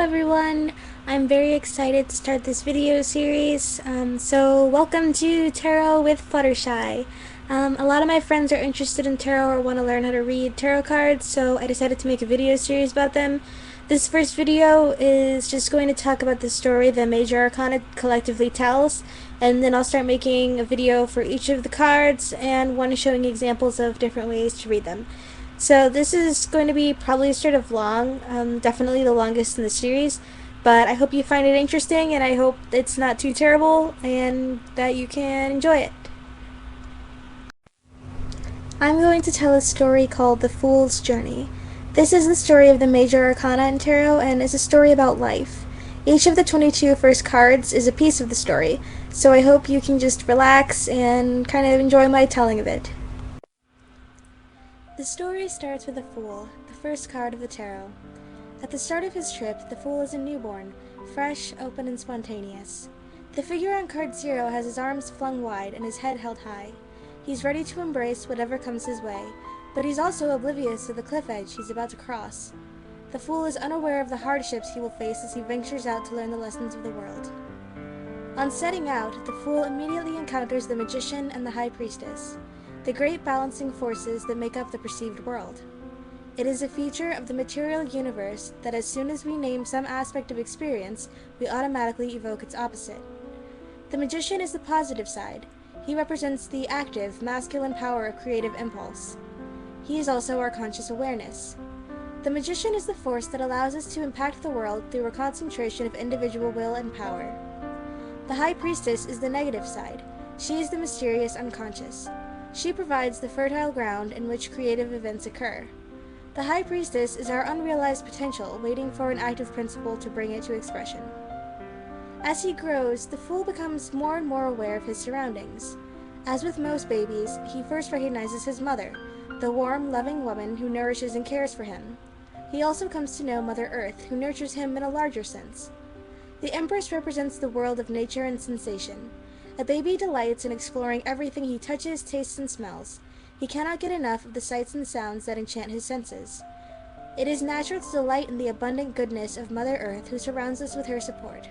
everyone! I'm very excited to start this video series. So welcome to Tarot with Fluttershy. A lot of my friends are interested in tarot or want to learn how to read tarot cards, so I decided to make a video series about them. This first video is just going to talk about the story the major arcana collectively tells, and then I'll start making a video for each of the cards and one showing examples of different ways to read them. So this is going to be probably sort of long, definitely the longest in the series, but I hope you find it interesting and I hope it's not too terrible and that you can enjoy it. I'm going to tell a story called The Fool's Journey. This is the story of the major arcana in tarot and is a story about life. Each of the 22 first cards is a piece of the story, so I hope you can just relax and kind of enjoy my telling of it. The story starts with the Fool, the first card of the tarot. At the start of his trip, the Fool is a newborn, fresh, open, and spontaneous. The figure on card 0 has his arms flung wide and his head held high. He's ready to embrace whatever comes his way, but he's also oblivious of the cliff edge he's about to cross. The Fool is unaware of the hardships he will face as he ventures out to learn the lessons of the world. On setting out, the Fool immediately encounters the Magician and the High Priestess, the great balancing forces that make up the perceived world. It is a feature of the material universe that as soon as we name some aspect of experience, we automatically evoke its opposite. The Magician is the positive side. He represents the active, masculine power of creative impulse. He is also our conscious awareness. The Magician is the force that allows us to impact the world through a concentration of individual will and power. The High Priestess is the negative side. She is the mysterious unconscious. She provides the fertile ground in which creative events occur. The High Priestess is our unrealized potential waiting for an active principle to bring it to expression. As he grows, the Fool becomes more and more aware of his surroundings. As with most babies, he first recognizes his mother, the warm, loving woman who nourishes and cares for him. He also comes to know Mother Earth, who nurtures him in a larger sense. The Empress represents the world of nature and sensation. A baby delights in exploring everything he touches, tastes, and smells. He cannot get enough of the sights and sounds that enchant his senses. It is natural to delight in the abundant goodness of Mother Earth, who surrounds us with her support.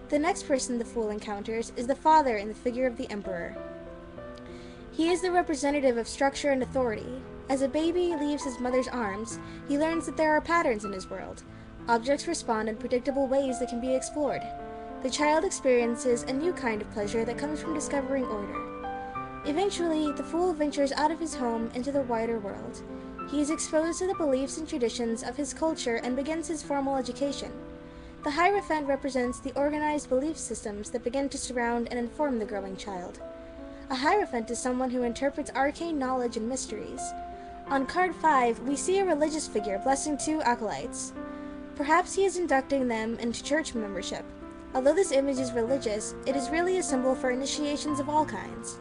The next person the Fool encounters is the father in the figure of the Emperor. He is the representative of structure and authority. As a baby leaves his mother's arms, he learns that there are patterns in his world. Objects respond in predictable ways that can be explored. The child experiences a new kind of pleasure that comes from discovering order. Eventually, the Fool ventures out of his home into the wider world. He is exposed to the beliefs and traditions of his culture and begins his formal education. The Hierophant represents the organized belief systems that begin to surround and inform the growing child. A Hierophant is someone who interprets arcane knowledge and mysteries. On card 5, we see a religious figure blessing 2 acolytes. Perhaps he is inducting them into church membership. Although this image is religious, it is really a symbol for initiations of all kinds.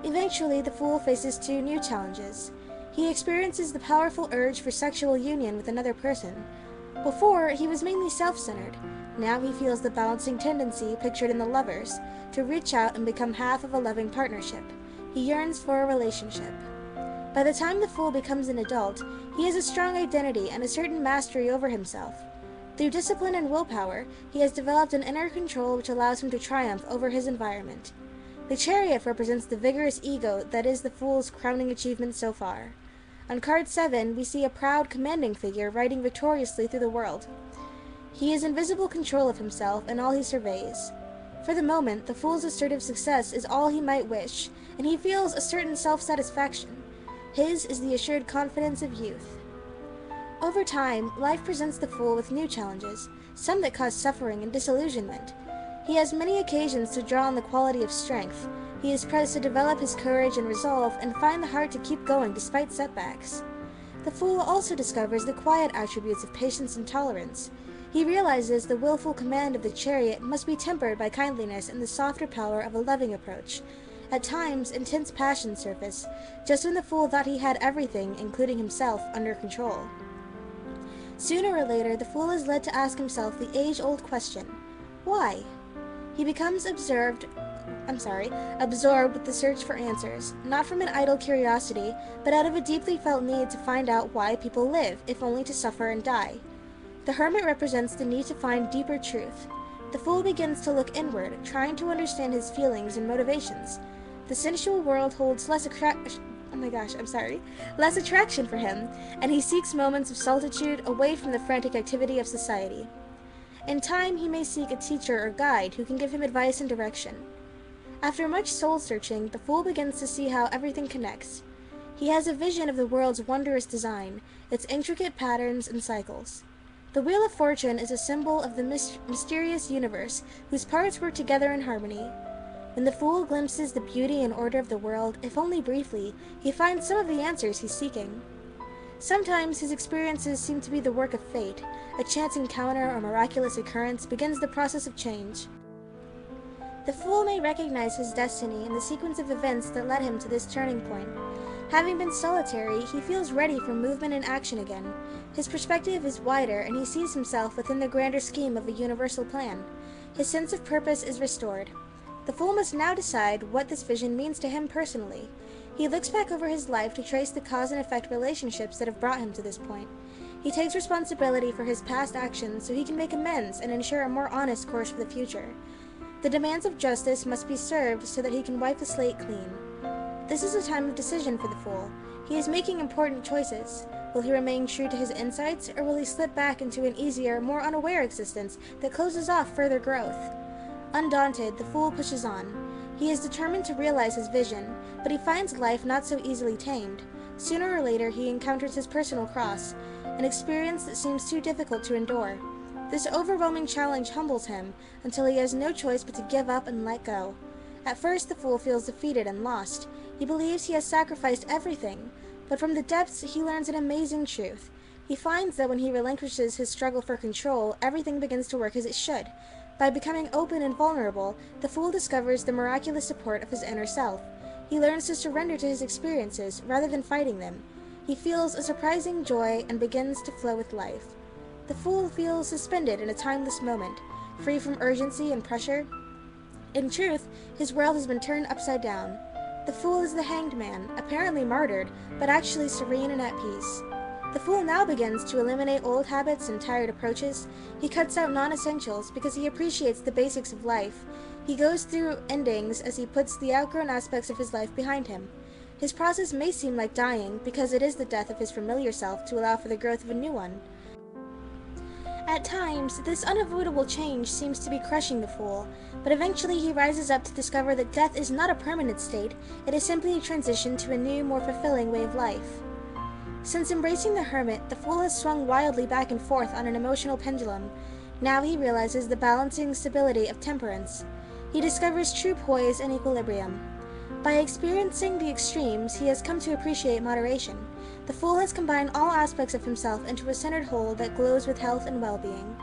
Eventually, the Fool faces 2 new challenges. He experiences the powerful urge for sexual union with another person. Before, he was mainly self-centered. Now he feels the balancing tendency pictured in the lovers, to reach out and become half of a loving partnership. He yearns for a relationship. By the time the Fool becomes an adult, he has a strong identity and a certain mastery over himself. Through discipline and willpower, he has developed an inner control which allows him to triumph over his environment. The Chariot represents the vigorous ego that is the Fool's crowning achievement so far. On card 7, we see a proud, commanding figure riding victoriously through the world. He has invisible control of himself and all he surveys. For the moment, the Fool's assertive success is all he might wish, and he feels a certain self-satisfaction. His is the assured confidence of youth. Over time, life presents the Fool with new challenges, some that cause suffering and disillusionment. He has many occasions to draw on the quality of strength. He is pressed to develop his courage and resolve and find the heart to keep going despite setbacks. The Fool also discovers the quiet attributes of patience and tolerance. He realizes the willful command of the Chariot must be tempered by kindliness and the softer power of a loving approach. At times, intense passions surface, just when the Fool thought he had everything, including himself, under control. Sooner or later, the Fool is led to ask himself the age-old question, why? He becomes absorbed with the search for answers, not from an idle curiosity, but out of a deeply felt need to find out why people live, if only to suffer and die. The hermit represents the need to find deeper truth. The fool begins to look inward, trying to understand his feelings and motivations. The sensual world holds less attraction for him, and he seeks moments of solitude away from the frantic activity of society. In time, he may seek a teacher or guide who can give him advice and direction. After much soul-searching, the fool begins to see how everything connects. He has a vision of the world's wondrous design, its intricate patterns and cycles. The Wheel of Fortune is a symbol of the mysterious universe whose parts work together in harmony. When the fool glimpses the beauty and order of the world, if only briefly, he finds some of the answers he's seeking. Sometimes his experiences seem to be the work of fate. A chance encounter or miraculous occurrence begins the process of change. The fool may recognize his destiny in the sequence of events that led him to this turning point. Having been solitary, he feels ready for movement and action again. His perspective is wider, and he sees himself within the grander scheme of a universal plan. His sense of purpose is restored. The fool must now decide what this vision means to him personally. He looks back over his life to trace the cause and effect relationships that have brought him to this point. He takes responsibility for his past actions so he can make amends and ensure a more honest course for the future. The demands of justice must be served so that he can wipe the slate clean. This is a time of decision for the fool. He is making important choices. Will he remain true to his insights, or will he slip back into an easier, more unaware existence that closes off further growth? Undaunted, the fool pushes on. He is determined to realize his vision, but he finds life not so easily tamed. Sooner or later, he encounters his personal cross, an experience that seems too difficult to endure. This overwhelming challenge humbles him until he has no choice but to give up and let go. At first, the fool feels defeated and lost. He believes he has sacrificed everything, but from the depths he learns an amazing truth. He finds that when he relinquishes his struggle for control, everything begins to work as it should. By becoming open and vulnerable, the fool discovers the miraculous support of his inner self. He learns to surrender to his experiences rather than fighting them. He feels a surprising joy and begins to flow with life. The fool feels suspended in a timeless moment, free from urgency and pressure. In truth, his world has been turned upside down. The fool is the hanged man, apparently martyred, but actually serene and at peace. The fool now begins to eliminate old habits and tired approaches. He cuts out non-essentials because he appreciates the basics of life. He goes through endings as he puts the outgrown aspects of his life behind him. His process may seem like dying because it is the death of his familiar self to allow for the growth of a new one. At times, this unavoidable change seems to be crushing the fool, but eventually he rises up to discover that death is not a permanent state, it is simply a transition to a new, more fulfilling way of life. Since embracing the hermit, the fool has swung wildly back and forth on an emotional pendulum. Now he realizes the balancing stability of temperance. He discovers true poise and equilibrium. By experiencing the extremes, he has come to appreciate moderation. The fool has combined all aspects of himself into a centered whole that glows with health and well-being.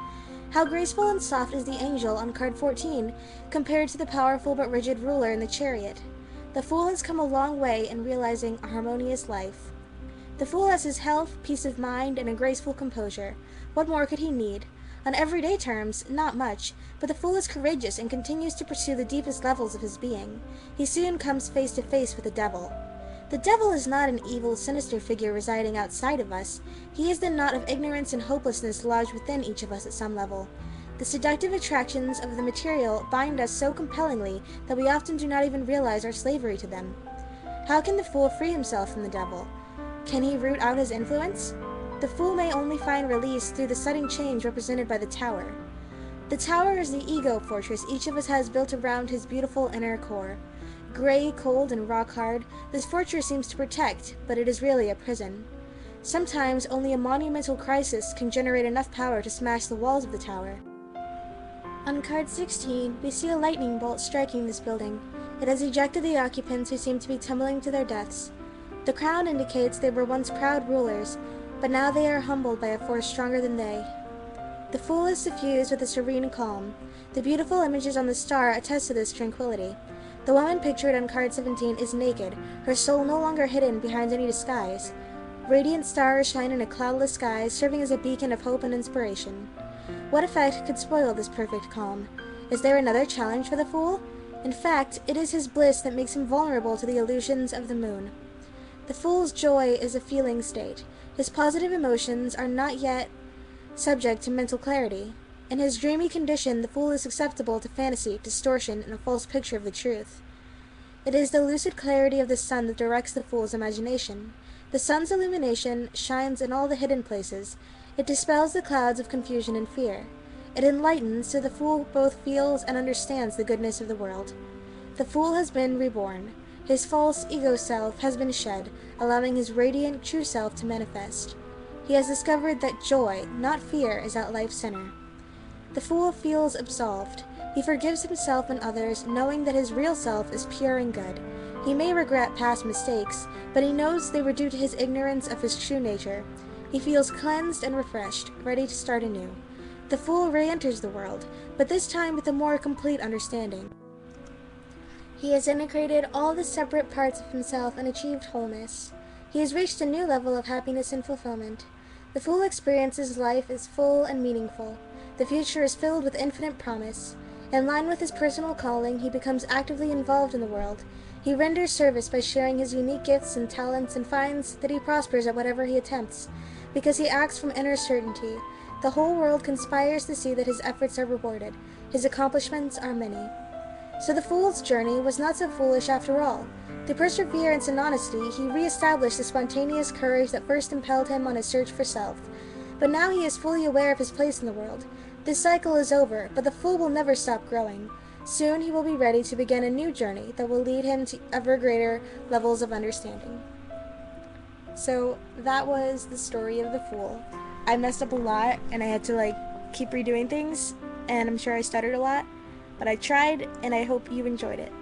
How graceful and soft is the angel on card 14 compared to the powerful but rigid ruler in the chariot. The fool has come a long way in realizing a harmonious life. The fool has his health, peace of mind, and a graceful composure. What more could he need? On everyday terms, not much, but the fool is courageous and continues to pursue the deepest levels of his being. He soon comes face to face with the devil. The devil is not an evil, sinister figure residing outside of us. He is the knot of ignorance and hopelessness lodged within each of us at some level. The seductive attractions of the material bind us so compellingly that we often do not even realize our slavery to them. How can the fool free himself from the devil? Can he root out his influence? The fool may only find release through the sudden change represented by the tower. The tower is the ego fortress each of us has built around his beautiful inner core. Gray, cold, and rock-hard, this fortress seems to protect, but it is really a prison. Sometimes only a monumental crisis can generate enough power to smash the walls of the tower. On card 16, we see a lightning bolt striking this building. It has ejected the occupants who seem to be tumbling to their deaths. The crown indicates they were once proud rulers, but now they are humbled by a force stronger than they. The fool is suffused with a serene calm. The beautiful images on the star attest to this tranquility. The woman pictured on card 17 is naked, her soul no longer hidden behind any disguise. Radiant stars shine in a cloudless sky, serving as a beacon of hope and inspiration. What effect could spoil this perfect calm? Is there another challenge for the fool? In fact, it is his bliss that makes him vulnerable to the illusions of the moon. The fool's joy is a feeling state. His positive emotions are not yet subject to mental clarity. In his dreamy condition, the fool is susceptible to fantasy, distortion, and a false picture of the truth. It is the lucid clarity of the sun that directs the fool's imagination. The sun's illumination shines in all the hidden places. It dispels the clouds of confusion and fear. It enlightens, so the fool both feels and understands the goodness of the world. The fool has been reborn. His false ego self has been shed, allowing his radiant true self to manifest. He has discovered that joy, not fear, is at life's center. The fool feels absolved. He forgives himself and others, knowing that his real self is pure and good. He may regret past mistakes, but he knows they were due to his ignorance of his true nature. He feels cleansed and refreshed, ready to start anew. The fool re-enters the world, but this time with a more complete understanding. He has integrated all the separate parts of himself and achieved wholeness. He has reached a new level of happiness and fulfillment. The fool experiences life as full and meaningful. The future is filled with infinite promise. In line with his personal calling, he becomes actively involved in the world. He renders service by sharing his unique gifts and talents and finds that he prospers at whatever he attempts. Because he acts from inner certainty, the whole world conspires to see that his efforts are rewarded. His accomplishments are many. So the fool's journey was not so foolish after all. Through perseverance and honesty, he re-established the spontaneous courage that first impelled him on his search for self. But now he is fully aware of his place in the world. This cycle is over, but the fool will never stop growing. Soon he will be ready to begin a new journey that will lead him to ever greater levels of understanding. So that was the story of the fool. I messed up a lot, and I had to keep redoing things, and I'm sure I stuttered a lot, but I tried, and I hope you enjoyed it.